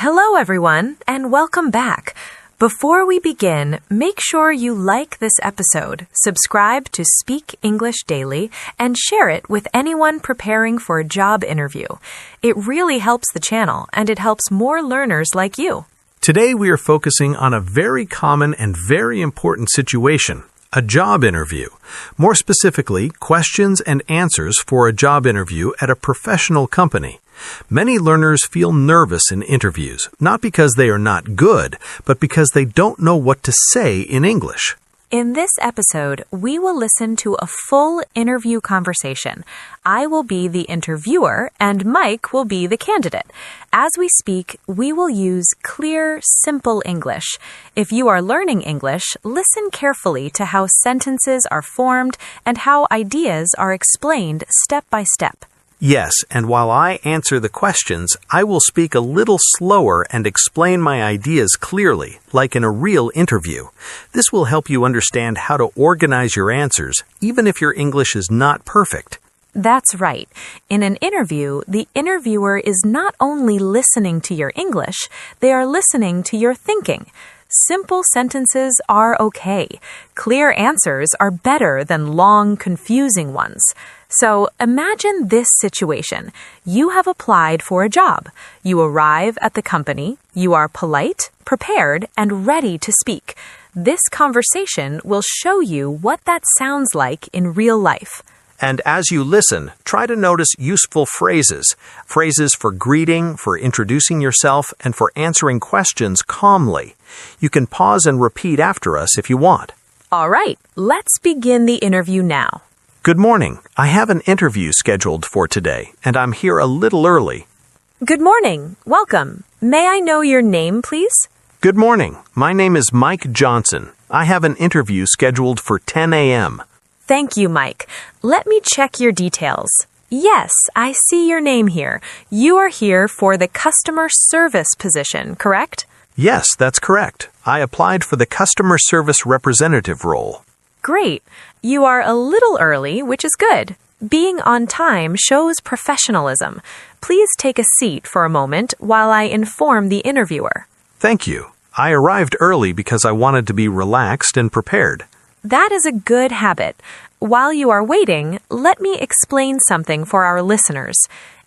Hello, everyone, and welcome back. Before we begin, make sure you like this episode, subscribe to Speak English Daily, and share it with anyone preparing for a job interview. It really helps the channel, and it helps more learners like you. Today we are focusing on a very common and very important situation, a job interview. More specifically, questions and answers for a job interview at a professional company. Many learners feel nervous in interviews, not because they are not good, but because they don't know what to say in English. In this episode, we will listen to a full interview conversation. I will be the interviewer and Mike will be the candidate. As we speak, we will use clear, simple English. If you are learning English, listen carefully to how sentences are formed and how ideas are explained step by step. Yes, and while I answer the questions, I will speak a little slower and explain my ideas clearly, like in a real interview. This will help you understand how to organize your answers, even if your English is not perfect. That's right. In an interview, the interviewer is not only listening to your English, they are listening to your thinking. Simple sentences are okay. Clear answers are better than long, confusing ones. So imagine this situation. You have applied for a job. You arrive at the company. You are polite, prepared, and ready to speak. This conversation will show you what that sounds like in real life. And as you listen, try to notice useful phrases. Phrases for greeting, for introducing yourself, and for answering questions calmly. You can pause and repeat after us if you want. All right, let's begin the interview now. Good morning. I have an interview scheduled for today, and I'm here a little early. Good morning. Welcome. May I know your name, please? Good morning. My name is Mike Johnson. I have an interview scheduled for 10 a.m. Thank you, Mike. Let me check your details. Yes, I see your name here. You are here for the customer service position, correct? Yes, that's correct. I applied for the customer service representative role. Great. You are a little early, which is good. Being on time shows professionalism. Please take a seat for a moment while I inform the interviewer. Thank you. I arrived early because I wanted to be relaxed and prepared. That is a good habit. While you are waiting, let me explain something for our listeners.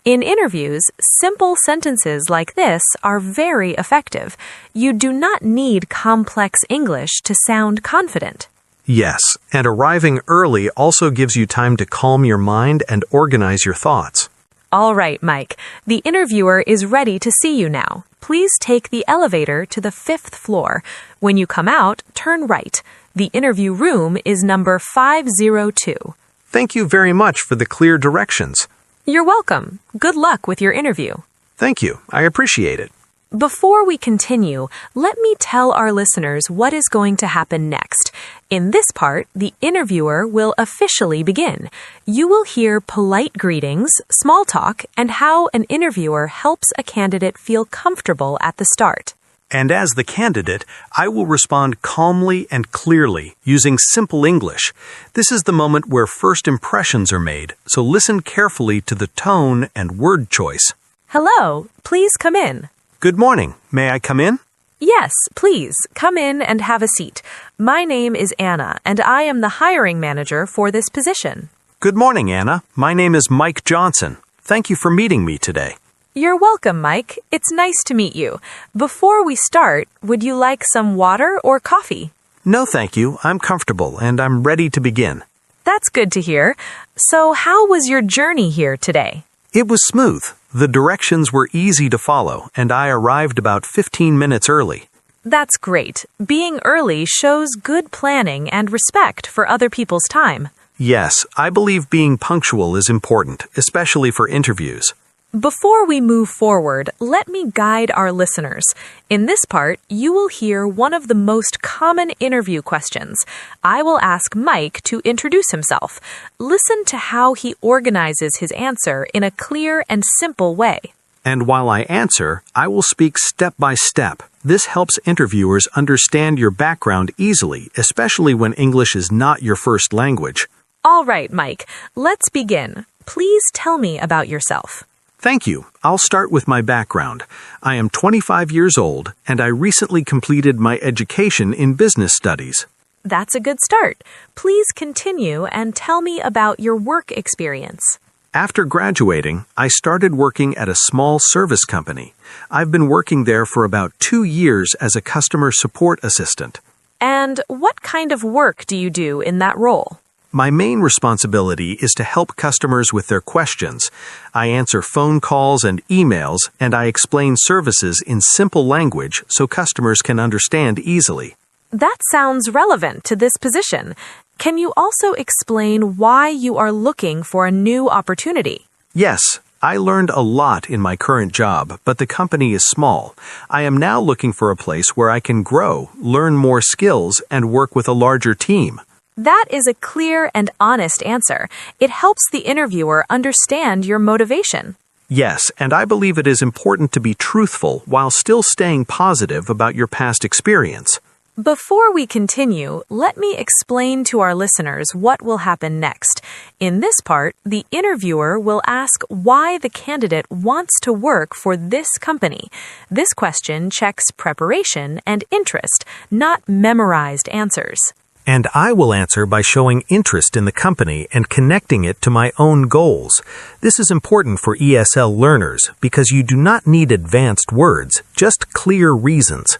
In interviews, simple sentences like this are very effective. You do not need complex English to sound confident. Yes, and arriving early also gives you time to calm your mind and organize your thoughts. All right, Mike. The interviewer is ready to see you now. Please take the elevator to the 5th floor. When you come out, turn right. The interview room is number 502. Thank you very much for the clear directions. You're welcome. Good luck with your interview. Thank you. I appreciate it. Before we continue, let me tell our listeners what is going to happen next. In this part, the interviewer will officially begin. You will hear polite greetings, small talk, and how an interviewer helps a candidate feel comfortable at the start. And as the candidate, I will respond calmly and clearly, using simple English. This is the moment where first impressions are made, so listen carefully to the tone and word choice. Hello, please come in. Good morning. May I come in? Yes, please, come in and have a seat. My name is Anna, and I am the hiring manager for this position. Good morning, Anna. My name is Mike Johnson. Thank you for meeting me today. You're welcome, Mike. It's nice to meet you. Before we start, would you like some water or coffee? No, thank you. I'm comfortable, and I'm ready to begin. That's good to hear. So how was your journey here today? It was smooth. The directions were easy to follow, and I arrived about 15 minutes early. That's great. Being early shows good planning and respect for other people's time. Yes, I believe being punctual is important, especially for interviews. Before we move forward, let me guide our listeners. In this part, you will hear one of the most common interview questions. I will ask Mike to introduce himself. Listen to how he organizes his answer in a clear and simple way. And while I answer, I will speak step by step. This helps interviewers understand your background easily, especially when English is not your first language. All right, Mike, let's begin. Please tell me about yourself. Thank you. I'll start with my background. I am 25 years old, and I recently completed my education in business studies. That's a good start. Please continue and tell me about your work experience. After graduating, I started working at a small service company. I've been working there for about 2 years as a customer support assistant. And what kind of work do you do in that role? My main responsibility is to help customers with their questions. I answer phone calls and emails, and I explain services in simple language so customers can understand easily. That sounds relevant to this position. Can you also explain why you are looking for a new opportunity? Yes, I learned a lot in my current job, but the company is small. I am now looking for a place where I can grow, learn more skills, and work with a larger team. That is a clear and honest answer. It helps the interviewer understand your motivation. Yes, and I believe it is important to be truthful while still staying positive about your past experience. Before we continue, let me explain to our listeners what will happen next. In this part, the interviewer will ask why the candidate wants to work for this company. This question checks preparation and interest, not memorized answers. And I will answer by showing interest in the company and connecting it to my own goals. This is important for ESL learners because you do not need advanced words, just clear reasons.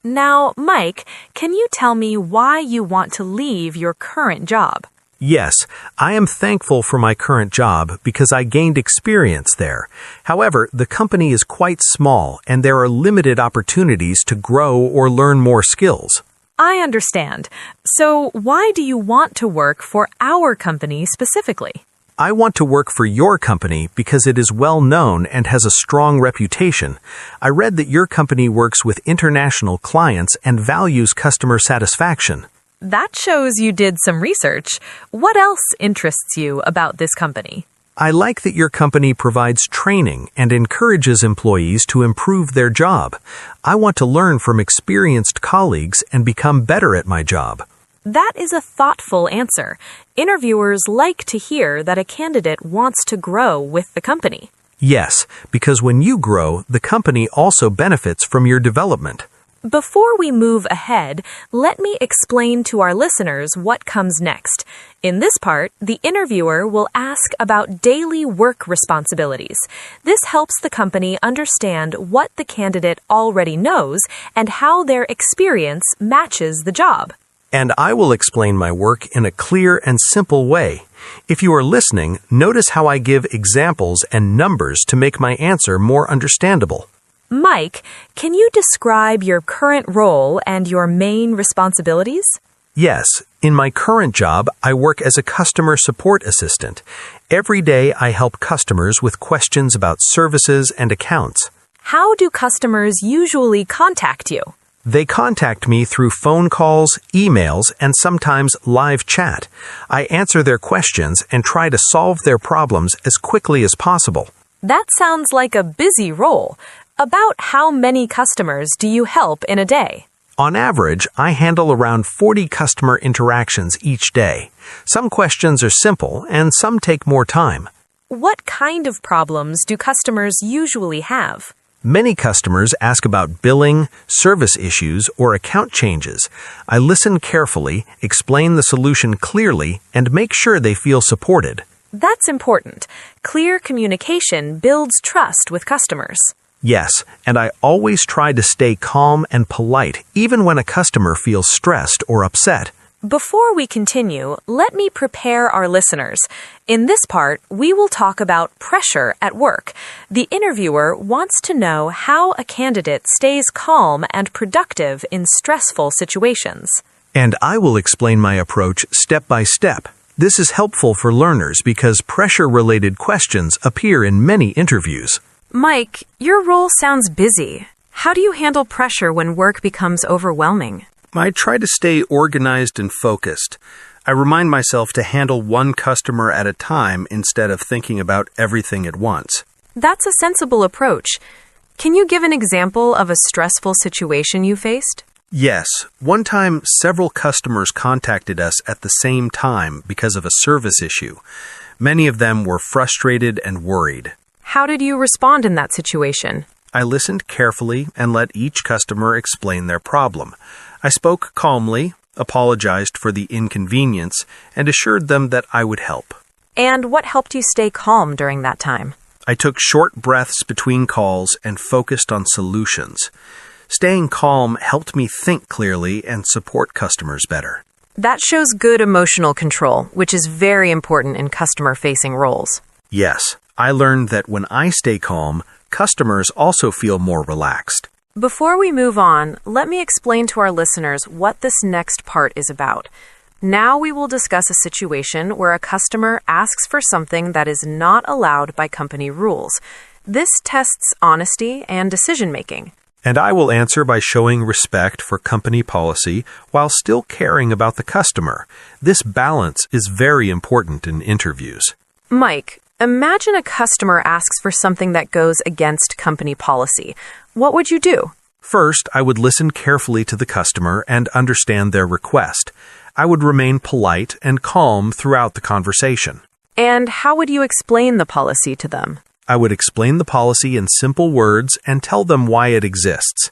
Now, Mike, can you tell me why you want to leave your current job? Yes, I am thankful for my current job because I gained experience there. However, the company is quite small and there are limited opportunities to grow or learn more skills. I understand. So why do you want to work for our company specifically? I want to work for your company because it is well known and has a strong reputation. I read that your company works with international clients and values customer satisfaction. That shows you did some research. What else interests you about this company? I like that your company provides training and encourages employees to improve their job. I want to learn from experienced colleagues and become better at my job. That is a thoughtful answer. Interviewers like to hear that a candidate wants to grow with the company. Yes, because when you grow, the company also benefits from your development. Before we move ahead, let me explain to our listeners what comes next. In this part, the interviewer will ask about daily work responsibilities. This helps the company understand what the candidate already knows and how their experience matches the job. And I will explain my work in a clear and simple way. If you are listening, notice how I give examples and numbers to make my answer more understandable. Mike, can you describe your current role and your main responsibilities? Yes, in my current job, I work as a customer support assistant. Every day, I help customers with questions about services and accounts. How do customers usually contact you? They contact me through phone calls, emails, and sometimes live chat. I answer their questions and try to solve their problems as quickly as possible. That sounds like a busy role. About how many customers do you help in a day? On average, I handle around 40 customer interactions each day. Some questions are simple and some take more time. What kind of problems do customers usually have? Many customers ask about billing, service issues, or account changes. I listen carefully, explain the solution clearly, and make sure they feel supported. That's important. Clear communication builds trust with customers. Yes, and I always try to stay calm and polite, even when a customer feels stressed or upset. Before we continue, let me prepare our listeners. In this part, we will talk about pressure at work. The interviewer wants to know how a candidate stays calm and productive in stressful situations. And I will explain my approach step by step. This is helpful for learners because pressure-related questions appear in many interviews. Mike, your role sounds busy. How do you handle pressure when work becomes overwhelming? I try to stay organized and focused. I remind myself to handle one customer at a time instead of thinking about everything at once. That's a sensible approach. Can you give an example of a stressful situation you faced? Yes. One time, several customers contacted us at the same time because of a service issue. Many of them were frustrated and worried. How did you respond in that situation? I listened carefully and let each customer explain their problem. I spoke calmly, apologized for the inconvenience, and assured them that I would help. And what helped you stay calm during that time? I took short breaths between calls and focused on solutions. Staying calm helped me think clearly and support customers better. That shows good emotional control, which is very important in customer-facing roles. Yes, I learned that when I stay calm, customers also feel more relaxed. Before we move on, let me explain to our listeners what this next part is about. Now we will discuss a situation where a customer asks for something that is not allowed by company rules. This tests honesty and decision-making. And I will answer by showing respect for company policy while still caring about the customer. This balance is very important in interviews. Mike, imagine a customer asks for something that goes against company policy. What would you do? First, I would listen carefully to the customer and understand their request. I would remain polite and calm throughout the conversation. And how would you explain the policy to them? I would explain the policy in simple words and tell them why it exists.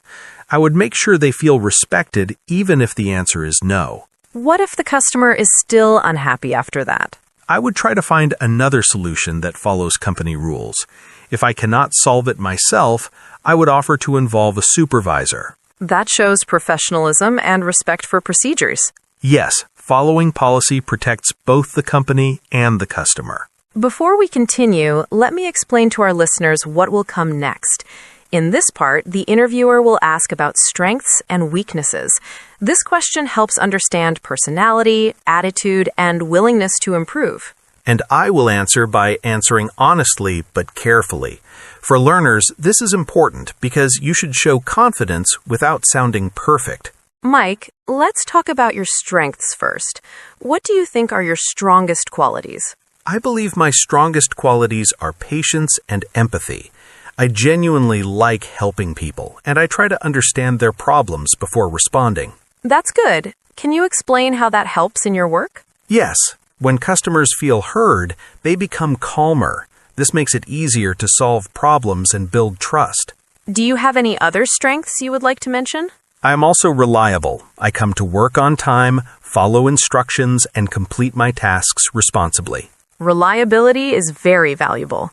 I would make sure they feel respected even if the answer is no. What if the customer is still unhappy after that? I would try to find another solution that follows company rules. If I cannot solve it myself, I would offer to involve a supervisor. That shows professionalism and respect for procedures. Yes, following policy protects both the company and the customer. Before we continue, let me explain to our listeners what will come next. In this part, the interviewer will ask about strengths and weaknesses. This question helps understand personality, attitude, and willingness to improve. And I will answer by answering honestly but carefully. For learners, this is important because you should show confidence without sounding perfect. Mike, let's talk about your strengths first. What do you think are your strongest qualities? I believe my strongest qualities are patience and empathy. I genuinely like helping people, and I try to understand their problems before responding. That's good. Can you explain how that helps in your work? Yes. When customers feel heard, they become calmer. This makes it easier to solve problems and build trust. Do you have any other strengths you would like to mention? I am also reliable. I come to work on time, follow instructions, and complete my tasks responsibly. Reliability is very valuable.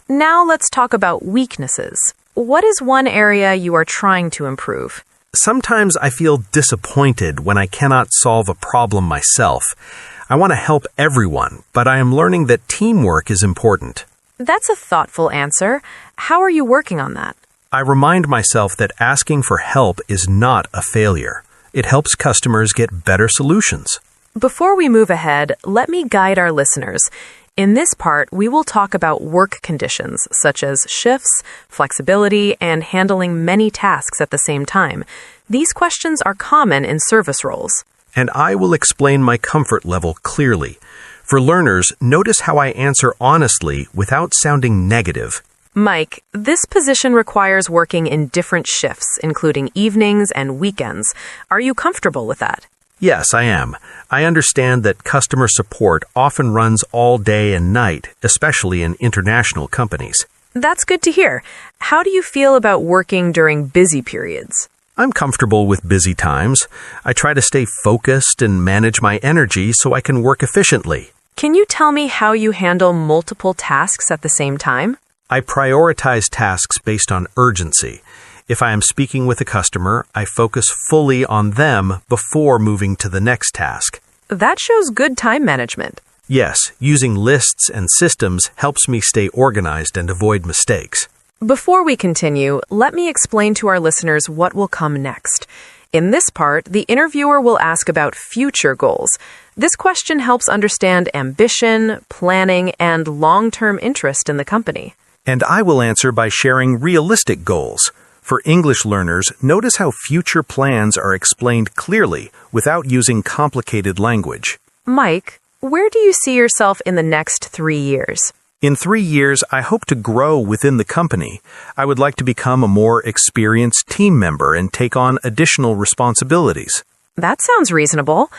Now let's talk about weaknesses. What is one area you are trying to improve? Sometimes I feel disappointed when I cannot solve a problem myself. I want to help everyone, but I am learning that teamwork is important. That's a thoughtful answer. How are you working on that? I remind myself that asking for help is not a failure. It helps customers get better solutions. Before we move ahead, let me guide our listeners. In this part, we will talk about work conditions, such as shifts, flexibility, and handling many tasks at the same time. These questions are common in service roles. And I will explain my comfort level clearly. For learners, notice how I answer honestly without sounding negative. Mike, this position requires working in different shifts, including evenings and weekends. Are you comfortable with that? Yes, I am. I understand that customer support often runs all day and night, especially in international companies. That's good to hear. How do you feel about working during busy periods? I'm comfortable with busy times. I try to stay focused and manage my energy so I can work efficiently. Can you tell me how you handle multiple tasks at the same time? I prioritize tasks based on urgency. If I am speaking with a customer, I focus fully on them before moving to the next task. That shows good time management. Yes, using lists and systems helps me stay organized and avoid mistakes. Before we continue, let me explain to our listeners what will come next. In this part, the interviewer will ask about future goals. This question helps understand ambition, planning, and long-term interest in the company. And I will answer by sharing realistic goals. For English learners, notice how future plans are explained clearly without using complicated language. Mike, where do you see yourself in the next 3 years? In 3 years, I hope to grow within the company. I would like to become a more experienced team member and take on additional responsibilities. That sounds reasonable.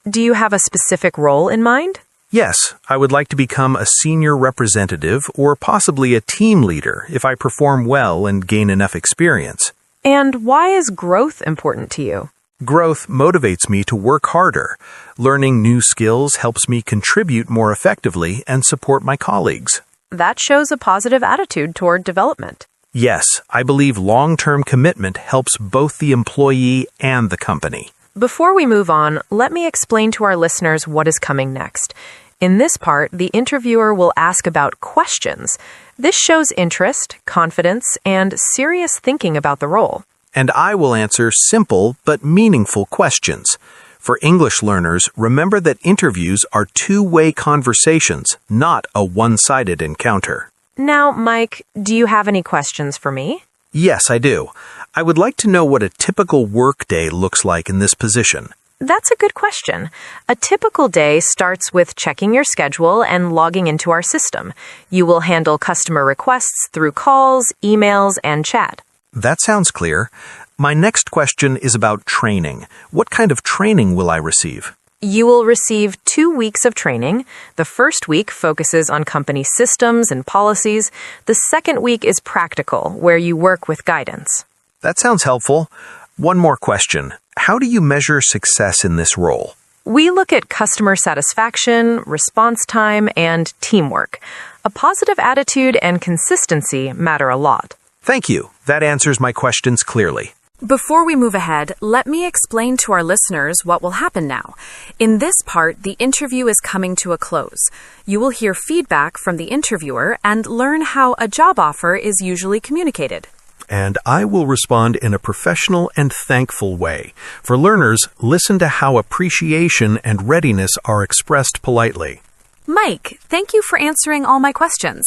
Do you have a specific role in mind? Yes, I would like to become a senior representative or possibly a team leader if I perform well and gain enough experience. And why is growth important to you? Growth motivates me to work harder. Learning new skills helps me contribute more effectively and support my colleagues. That shows a positive attitude toward development. Yes, I believe long-term commitment helps both the employee and the company. Before we move on, let me explain to our listeners what is coming next. In this part, the interviewer will ask about questions. This shows interest, confidence, and serious thinking about the role. And I will answer simple but meaningful questions. For English learners, remember that interviews are two-way conversations, not a one-sided encounter. Now, Mike, do you have any questions for me? Yes, I do. I would like to know what a typical workday looks like in this position. That's a good question. A typical day starts with checking your schedule and logging into our system. You will handle customer requests through calls, emails, and chat. That sounds clear. My next question is about training. What kind of training will I receive? You will receive 2 weeks of training. The first week focuses on company systems and policies. The second week is practical, where you work with guidance. That sounds helpful. One more question. How do you measure success in this role? We look at customer satisfaction, response time, and teamwork. A positive attitude and consistency matter a lot. Thank you. That answers my questions clearly. Before we move ahead, let me explain to our listeners what will happen now. In this part, the interview is coming to a close. You will hear feedback from the interviewer and learn how a job offer is usually communicated. And I will respond in a professional and thankful way. For learners, listen to how appreciation and readiness are expressed politely. Mike, thank you for answering all my questions.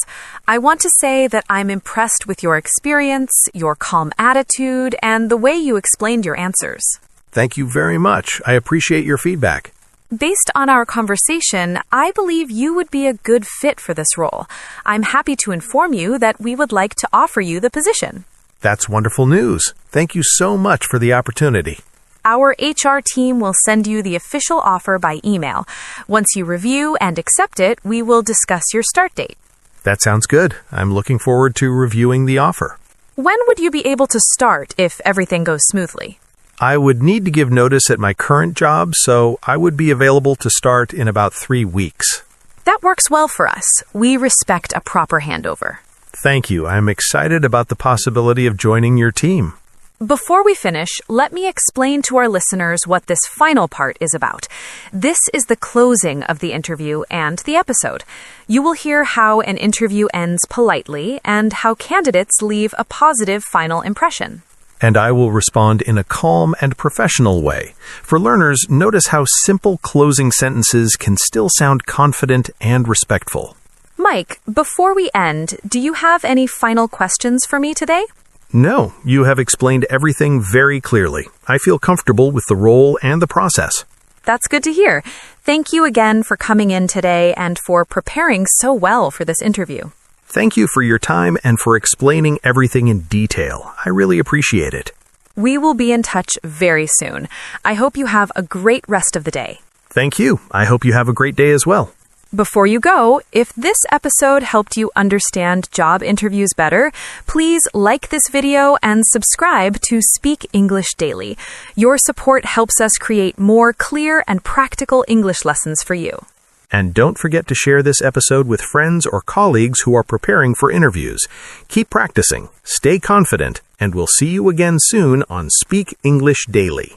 I want to say that I'm impressed with your experience, your calm attitude, and the way you explained your answers. Thank you very much. I appreciate your feedback. Based on our conversation, I believe you would be a good fit for this role. I'm happy to inform you that we would like to offer you the position. That's wonderful news. Thank you so much for the opportunity. Our HR team will send you the official offer by email. Once you review and accept it, we will discuss your start date. That sounds good. I'm looking forward to reviewing the offer. When would you be able to start if everything goes smoothly? I would need to give notice at my current job, so I would be available to start in about 3 weeks. That works well for us. We respect a proper handover. Thank you. I'm excited about the possibility of joining your team. Before we finish, let me explain to our listeners what this final part is about. This is the closing of the interview and the episode. You will hear how an interview ends politely and how candidates leave a positive final impression. And I will respond in a calm and professional way. For learners, notice how simple closing sentences can still sound confident and respectful. Mike, before we end, do you have any final questions for me today? No, you have explained everything very clearly. I feel comfortable with the role and the process. That's good to hear. Thank you again for coming in today and for preparing so well for this interview. Thank you for your time and for explaining everything in detail. I really appreciate it. We will be in touch very soon. I hope you have a great rest of the day. Thank you. I hope you have a great day as well. Before you go, if this episode helped you understand job interviews better, please like this video and subscribe to Speak English Daily. Your support helps us create more clear and practical English lessons for you. And don't forget to share this episode with friends or colleagues who are preparing for interviews. Keep practicing, stay confident, and we'll see you again soon on Speak English Daily.